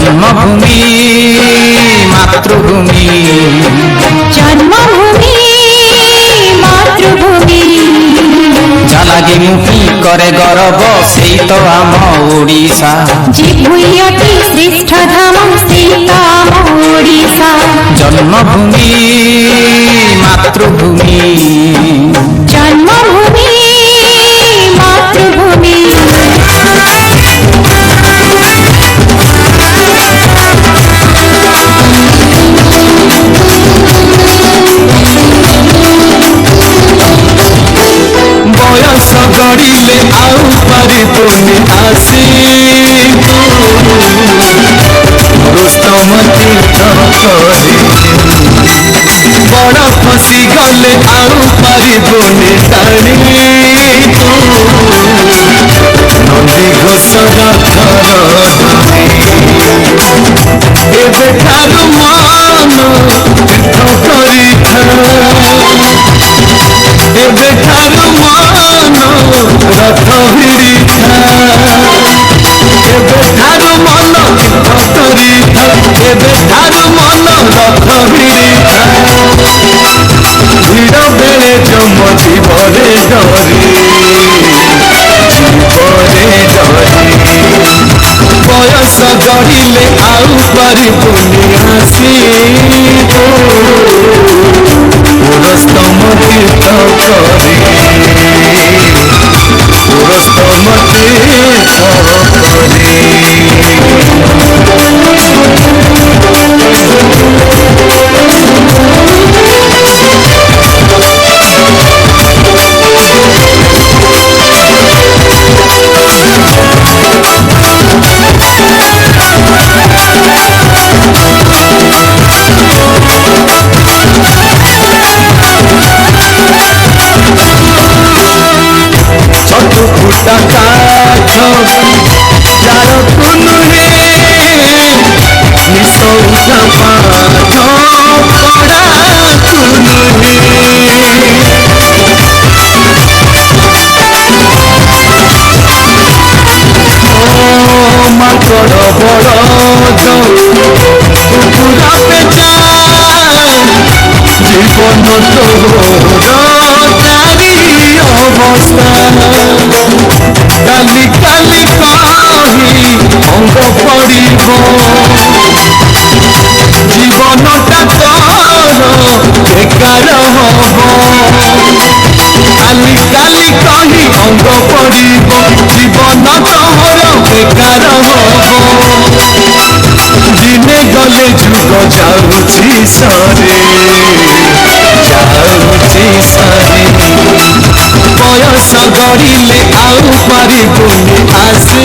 जन्मभूमि मातृभूमि जन्मभूमि मातृभूमि जालागी मुही करे गौरव सेई तो आम ओडिशा जे भूयति श्रेष्ठ धाम सेई तो आम ओडिशा जन्मभूमि मातृभूमि जन्मभूमि मातृभूमि बयस गड़िले आउ पारिबुनि आसी रुस्तम तीर्थ करे बड़ फसी गले आउ पारिबुनि टाणी नंदी घोष रथर एबे ठारू मन तीर्थ करिथा एबे ठारू मन रथ भिड़िथा एबे ठारू मन तीर्थ करिथा एबे ठारू मन रथ भिड़िथा भिड़ बेले जम जीवरे डरी बयस गढ़िले आउ पारिबुनि आसी पुरस्तम तीर्थ करे पुरस्तम तीर्थ करे फुटा काठ चार कुनुहे निसौजा पाठ पड़ा कुनुहे ओ माकड़ बड़ कुकुरा पेचा जीवन तोर चारी अवस्था काली काली कही अंग पड़ब जीवनटा तोर बेकार हब काली काली कही अंग पड़ब जीवन तोर बेकार हब दिने गले जुग जाऊची सरे जाऊची सरे बयस गड़िले आउ पारिबुनि आसी